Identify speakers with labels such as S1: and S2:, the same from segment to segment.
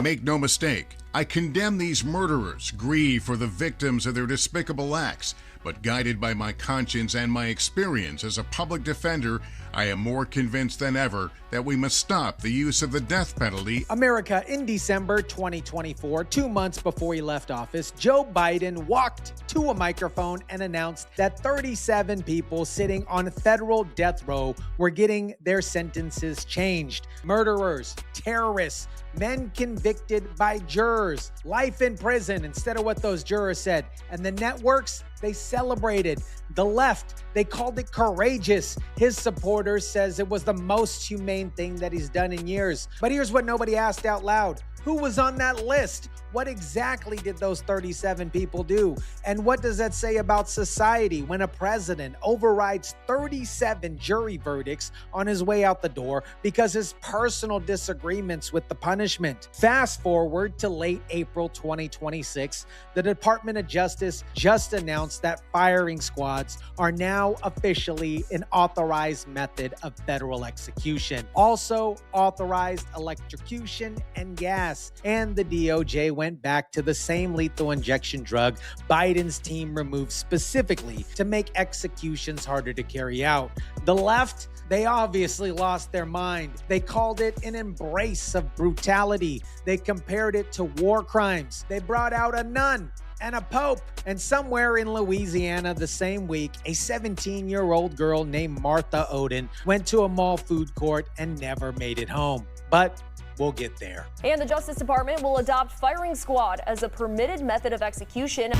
S1: Make no mistake, I condemn these murderers, grieve for the victims of their despicable acts, but guided by my conscience and my experience as a public defender, I am more convinced than ever that we must stop the use of the death penalty.
S2: America, in December 2024, 2 months before he left office, Joe Biden walked to a microphone and announced that 37 people sitting on federal death row were getting their sentences changed. Murderers, terrorists, men convicted by jurors, life in prison instead of what those jurors said. And the networks, they celebrated. The left, they called it courageous. His supporters says it was the most humane thing that he's done in years. But here's what nobody asked out loud. Who was on that list? What exactly did those 37 people do? And what does that say about society when a president overrides 37 jury verdicts on his way out the door because his personal disagreements with the punishment? Fast forward to late April 2026, the Department of Justice just announced that firing squads are now officially an authorized method of federal execution. Also authorized electrocution and gas. And the DOJ went back to the same lethal injection drug Biden's team removed specifically to make executions harder to carry out. The left, they obviously lost their mind. They called it an embrace of brutality. They compared it to war crimes. They brought out a nun and a pope. And somewhere in Louisiana the same week, a 17-year-old girl named Martha Oden went to a mall food court and never made it home. But we'll get there.
S3: And the Justice Department will adopt firing squad as a permitted method of execution.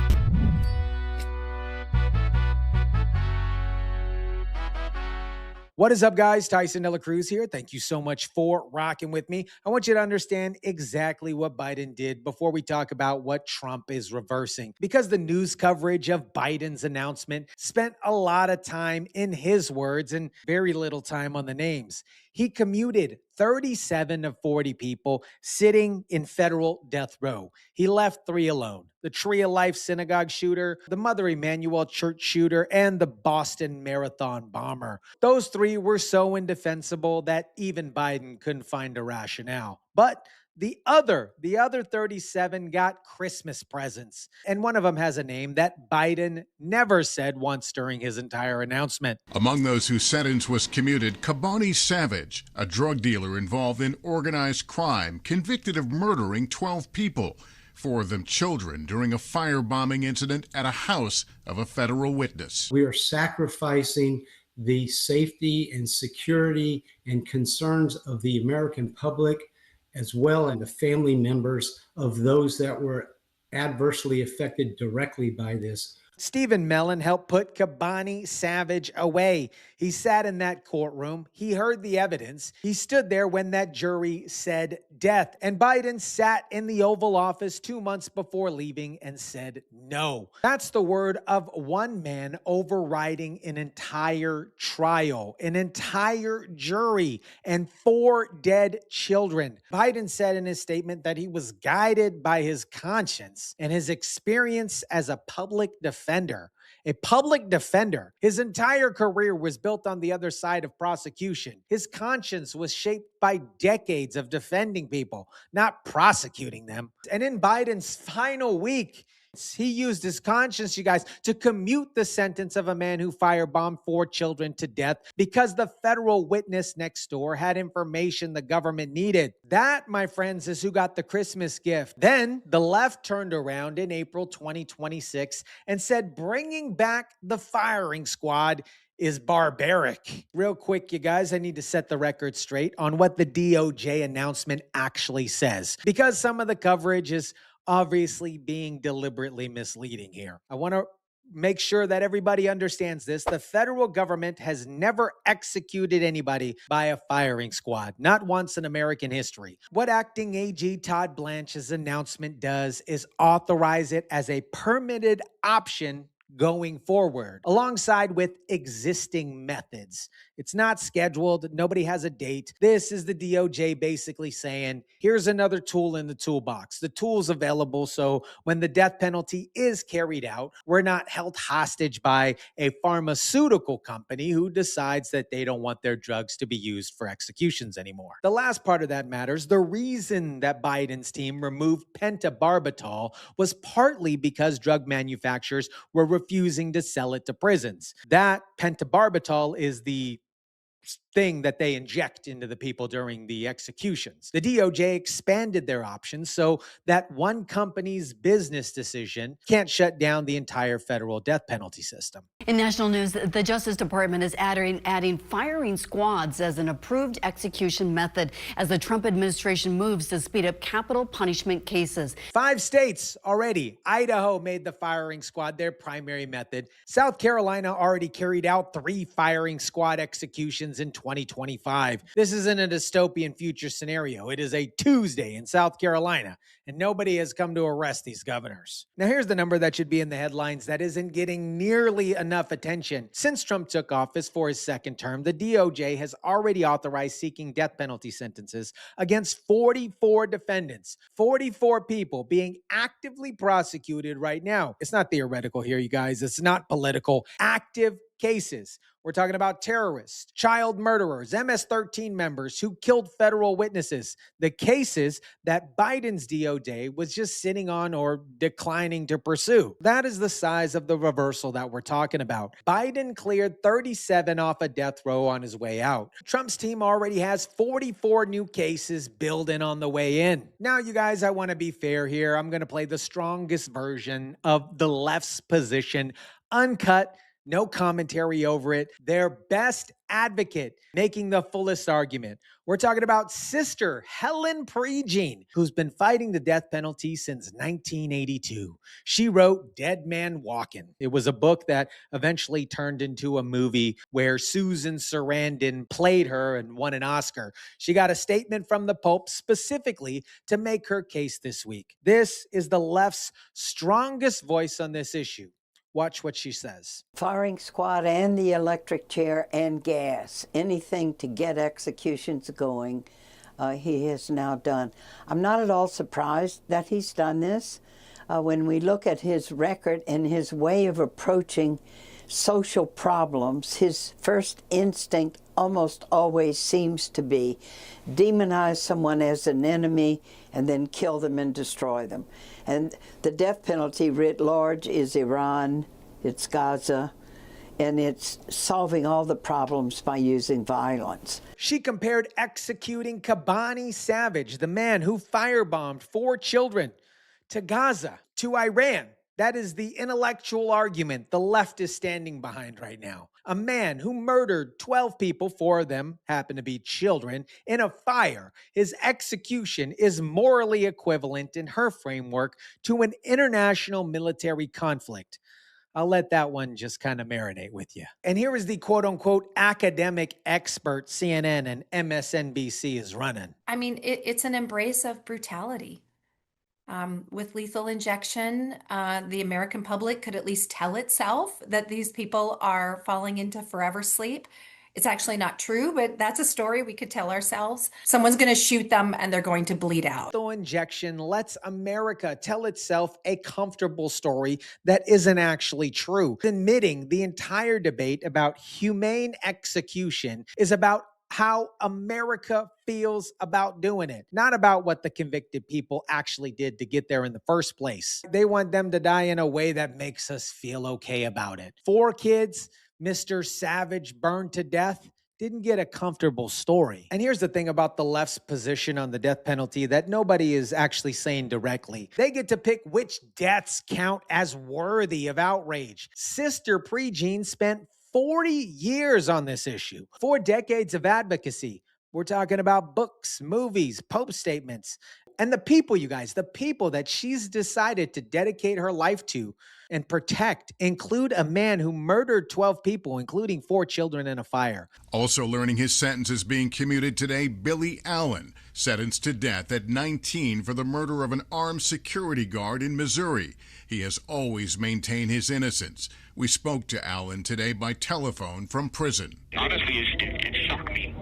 S2: What is up, guys? TYSON DELACRUZ here. Thank you so much for rocking with me. I want you to understand exactly what Biden did before we talk about what Trump is reversing. Because the news coverage of Biden's announcement spent a lot of time in his words and very little time on the names. He commuted 37 of 40 people sitting in federal death row. He left 3 alone: the Tree of Life synagogue shooter, the Mother Emanuel church shooter, and the Boston Marathon bomber. Those 3 were so indefensible that even Biden couldn't find a rationale. But the other 37 got Christmas presents. And one of them has a name that Biden never said once during his entire announcement.
S1: Among those whose sentence was commuted, Kabani Savage, a drug dealer involved in organized crime, convicted of murdering 12 people, 4 of them children, during a firebombing incident at a house of a federal witness.
S4: We are sacrificing the safety and security and concerns of the American public, as well as the family members of those that were adversely affected directly by this.
S2: Stephen Mellon helped put Kabani Savage away. He sat in that courtroom. He heard the evidence. He stood there when that jury said death. And Biden sat in the Oval Office 2 months before leaving and said no. That's the word of one man overriding an entire trial, an entire jury, and 4 dead children. Biden said in his statement that he was guided by his conscience and his experience as a public defender. A public defender. His entire career was built on the other side of prosecution. His conscience was shaped by decades of defending people, not prosecuting them. And in Biden's final week, he used his conscience, you guys, to commute the sentence of a man who firebombed 4 children to death because the federal witness next door had information the government needed. That, my friends, is who got the Christmas gift. Then the left turned around in April 2026 and said bringing back the firing squad is barbaric. Real quick, you guys, I need to set the record straight on what the DOJ announcement actually says, because some of the coverage is obviously being deliberately misleading here. I want to make sure that everybody understands this. The federal government has never executed anybody by a firing squad, not once in American history. What acting AG Todd Blanche's announcement does is authorize it as a permitted option going forward, alongside with existing methods. It's not scheduled. Nobody has a date. This is the DOJ basically saying, here's another tool in the toolbox. The tool's available, so when the death penalty is carried out, we're not held hostage by a pharmaceutical company who decides that they don't want their drugs to be used for executions anymore. The last part of that matters. The reason that Biden's team removed pentobarbital was partly because drug manufacturers were refusing to sell it to prisons. That pentobarbital is the thing that they inject into the people during the executions. The DOJ expanded their options so that one company's business decision can't shut down the entire federal death penalty system.
S5: In national news, the Justice Department is adding firing squads as an approved execution method as the Trump administration moves to speed up capital punishment cases.
S2: 5 states already. Idaho made the firing squad their primary method. South Carolina already carried out 3 firing squad executions in 2025. This isn't a dystopian future scenario. It is a Tuesday in South Carolina, and nobody has come to arrest these governors. Now, here's the number that should be in the headlines that isn't getting nearly enough attention. Since Trump took office for his second term, the DOJ has already authorized seeking death penalty sentences against 44 defendants, 44 people being actively prosecuted right now. It's not theoretical here, you guys. It's not political. Active cases. We're talking about terrorists, child murderers, MS-13 members who killed federal witnesses. The cases that Biden's DOJ was just sitting on or declining to pursue. That is the size of the reversal that we're talking about. Biden cleared 37 off a death row on his way out. Trump's team already has 44 new cases building on the way in. Now, you guys, I want to be fair here. I'm going to play the strongest version of the left's position, uncut, no commentary over it. Their best advocate making the fullest argument. We're talking about Sister Helen Prejean, who's been fighting the death penalty since 1982. She wrote Dead Man Walkin'. It was a book that eventually turned into a movie where Susan Sarandon played her and won an Oscar. She got a statement from the Pope specifically to make her case this week. This is the left's strongest voice on this issue. Watch what she says.
S6: Firing squad and the electric chair and gas, anything to get executions going, he has now done. I'm not at all surprised that he's done this. When we look at his record and his way of approaching social problems, his first instinct almost always seems to be demonize someone as an enemy and then kill them and destroy them. And the death penalty writ large is Iran, it's Gaza, and it's solving all the problems by using violence.
S2: She compared executing Kobani Savage, the man who firebombed 4 children, to Gaza, to Iran. That is the intellectual argument the left is standing behind right now. A man who murdered 12 people, 4 of them happen to be children, in a fire. His execution is morally equivalent in her framework to an international military conflict. I'll let that one just kind of marinate with you. And here is the quote-unquote academic expert CNN and MSNBC is running.
S7: I mean, it's an embrace of brutality. With lethal injection, the American public could at least tell itself that these people are falling into forever sleep. It's actually not true, but that's a story we could tell ourselves. Someone's going to shoot them and they're going to bleed out.
S2: Lethal injection lets America tell itself a comfortable story that isn't actually true. Admitting the entire debate about humane execution is about how America feels about doing it, not about what the convicted people actually did to get there in the first place. They want them to die in a way that makes us feel okay about it. 4 kids, Mr. Savage burned to death, didn't get a comfortable story. And here's the thing about the left's position on the death penalty that nobody is actually saying directly. They get to pick which deaths count as worthy of outrage. Sister Prejean spent 40 years on this issue, 4 decades of advocacy. We're talking about books, movies, Pope statements. And the people, you guys, the people that she's decided to dedicate her life to and protect include a man who murdered 12 people, including 4 children in a fire.
S1: Also learning his sentence is being commuted today, Billy Allen, sentenced to death at 19 for the murder of an armed security guard in Missouri. He has always maintained his innocence. We spoke to Allen today by telephone from prison.
S8: Honestly, it shocked me.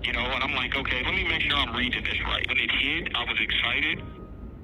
S8: You know, and I'm like, okay, let me make sure I'm reading this right. When it hit, I was excited.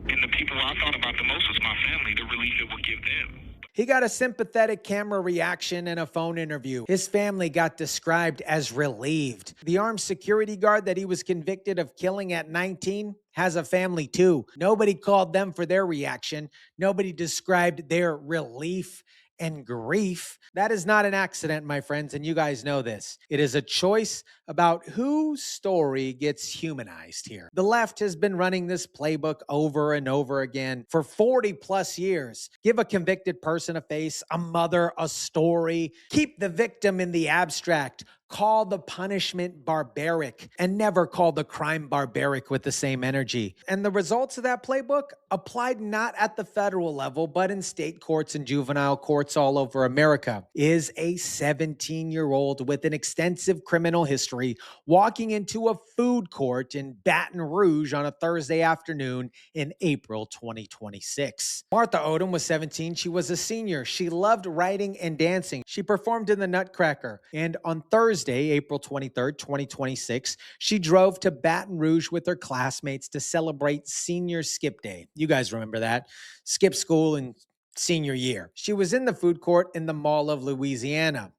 S8: And the people I thought about the most was my family, the relief it would give them.
S2: He got a sympathetic camera reaction in a phone interview. His family got described as relieved. The armed security guard that he was convicted of killing at 19 has a family too. Nobody called them for their reaction. Nobody described their relief and grief. That is not an accident, my friends, and you guys know this. It is a choice about whose story gets humanized here. The left has been running this playbook over and over again for 40 plus years. Give a convicted person a face, a mother, a story. Keep the victim in the abstract. Call the punishment barbaric and never call the crime barbaric with the same energy. And the results of that playbook applied not at the federal level, but in state courts and juvenile courts all over America is a 17-year-old with an extensive criminal history walking into a food court in Baton Rouge on a Thursday afternoon in April 2026. Martha Odom was 17. She was a senior. She loved writing and dancing. She performed in the Nutcracker. And on Thursday, April 23rd, 2026, she drove to Baton Rouge with her classmates to celebrate Senior Skip Day. You guys remember that? Skip school in senior year. She was in the food court in the Mall of Louisiana.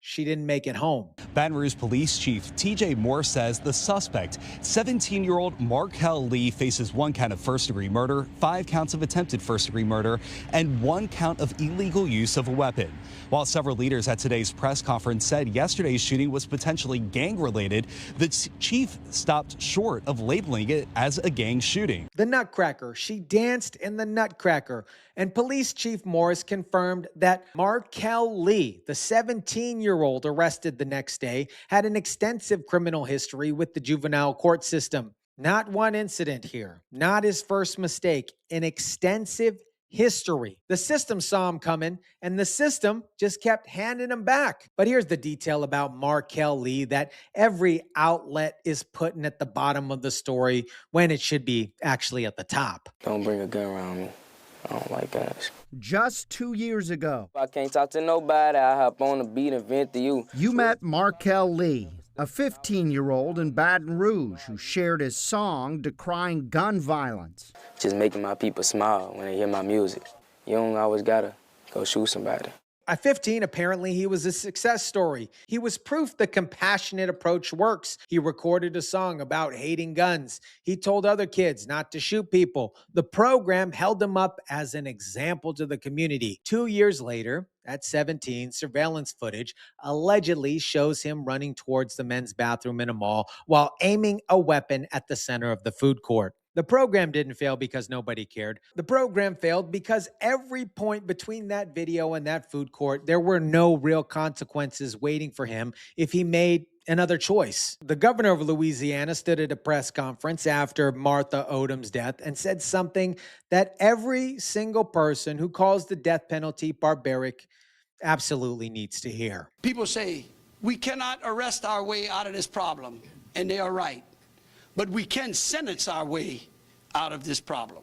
S2: She didn't make it home.
S9: Baton Rouge Police Chief TJ Moore says the suspect, 17-year-old Markel Lee, faces 1 count of first-degree murder, 5 counts of attempted first-degree murder, and 1 count of illegal use of a weapon. While several leaders at today's press conference said yesterday's shooting was potentially gang-related, the chief stopped short of labeling it as a gang shooting.
S2: The Nutcracker. She danced in the Nutcracker. And Police Chief Morris confirmed that Markel Lee, the 17-year-old arrested the next day, had an extensive criminal history with the juvenile court system. Not one incident here. Not his first mistake. An extensive history. The system saw him coming, and the system just kept handing him back. But here's the detail about Markel Lee that every outlet is putting at the bottom of the story when it should be actually at the top.
S10: Don't bring a gun around me. I don't like guns.
S11: Just 2 years ago,
S10: If I can't talk to nobody, I hop on the beat and vent to you.
S11: you met Markel Lee, a 15-year-old in Baton Rouge who shared his song decrying gun violence.
S10: Just making my people smile when they hear my music. You don't always gotta go shoot somebody.
S2: At 15, apparently he was a success story. He was proof the compassionate approach works. He recorded a song about hating guns. He told other kids not to shoot people. The program held him up as an example to the community. 2 years later, at 17, surveillance footage allegedly shows him running towards the men's bathroom in a mall while aiming a weapon at the center of the food court. The program didn't fail because nobody cared. The program failed because every point between that video and that food court, there were no real consequences waiting for him if he made another choice. The governor of Louisiana stood at a press conference after Martha Odom's death and said something that every single person who calls the death penalty barbaric absolutely needs to hear.
S12: People say, we cannot arrest our way out of this problem, and they are right. But we can sentence our way out of this problem.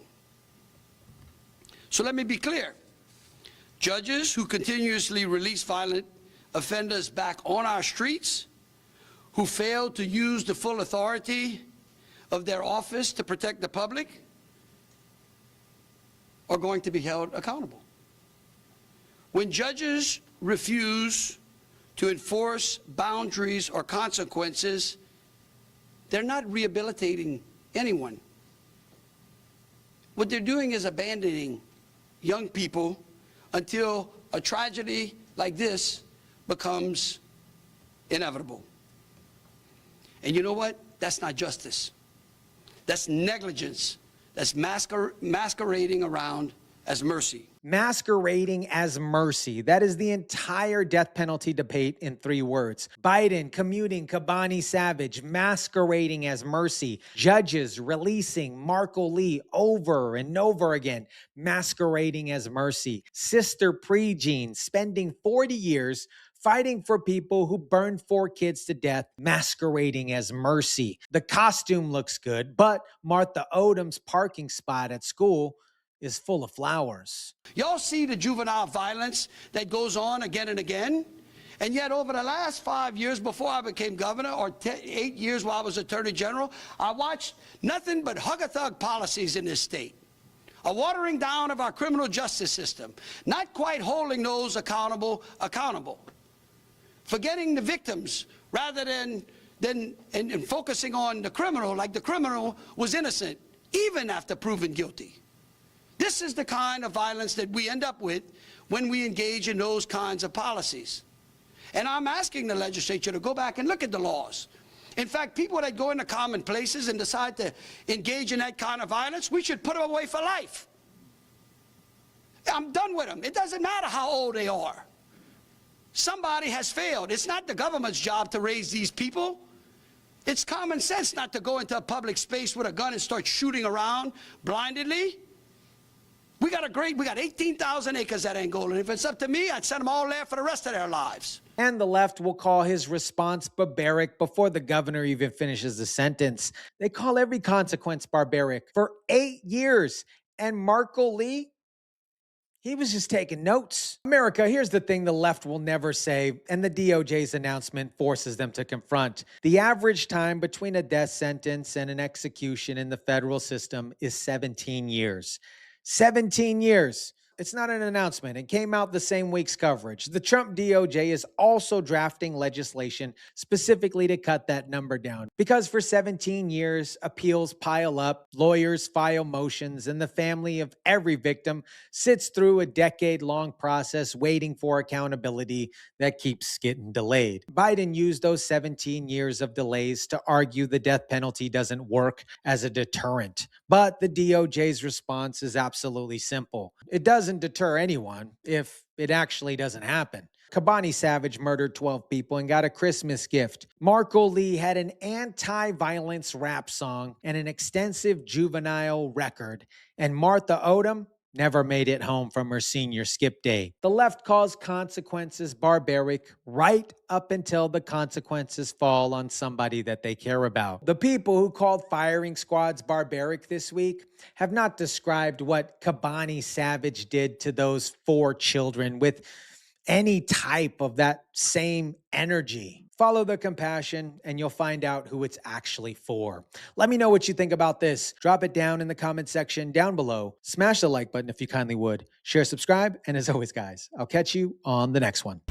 S12: So let me be clear. Judges who continuously release violent offenders back on our streets, who fail to use the full authority of their office to protect the public, are going to be held accountable. When judges refuse to enforce boundaries or consequences, they're not rehabilitating anyone. What they're doing is abandoning young people until a tragedy like this becomes inevitable. And you know what? That's not justice. That's negligence. That's masquerading around as mercy.
S2: Masquerading as mercy. That is the entire death penalty debate in 3 words. Biden commuting Kobani Savage, masquerading as mercy. Judges releasing Marco Lee over and over again, masquerading as mercy. Sister Prejean spending 40 years fighting for people who burned 4 kids to death, masquerading as mercy. The costume looks good, but Martha Odom's parking spot at school is full of flowers.
S12: Y'all see the juvenile violence that goes on again and again? And yet over the last 5 years before I became governor, or 8 years while I was attorney general, I watched nothing but hug-a-thug policies in this state. A watering down of our criminal justice system, not quite holding those accountable. Forgetting the victims rather than focusing on the criminal, like the criminal was innocent, even after proven guilty. This is the kind of violence that we end up with when we engage in those kinds of policies. And I'm asking the legislature to go back and look at the laws. In fact, people that go into common places and decide to engage in that kind of violence, we should put them away for life. I'm done with them. It doesn't matter how old they are. Somebody has failed. It's not the government's job to raise these people. It's common sense not to go into a public space with a gun and start shooting around blindly. We got 18,000 acres at Angola, and if it's up to me, I'd send them all there for the rest of their lives.
S2: And the left will call his response barbaric before the governor even finishes the sentence. They call every consequence barbaric. For 8 years, and Marco Lee, he was just taking notes. America, here's the thing the left will never say, and the DOJ's announcement forces them to confront. The average time between a death sentence and an execution in the federal system is 17 years. 17 years. It's not an announcement. It came out the same week's coverage. The Trump DOJ is also drafting legislation specifically to cut that number down. Because for 17 years, appeals pile up, lawyers file motions, and the family of every victim sits through a decade-long process waiting for accountability that keeps getting delayed. Biden used those 17 years of delays to argue the death penalty doesn't work as a deterrent. But the DOJ's response is absolutely simple. It doesn't deter anyone if it actually doesn't happen. Kobani Savage murdered 12 people and got a Christmas gift. Marco Lee had an anti-violence rap song and an extensive juvenile record. And Martha Odom never made it home from her senior skip day. The left calls consequences barbaric right up until the consequences fall on somebody that they care about. The people who called firing squads barbaric this week have not described what Kobani Savage did to those 4 children with any type of that same energy. Follow the compassion and you'll find out who it's actually for. Let me know what you think about this. Drop it down in the comment section down below. Smash the like button if you kindly would. Share, subscribe, and as always, guys, I'll catch you on the next one.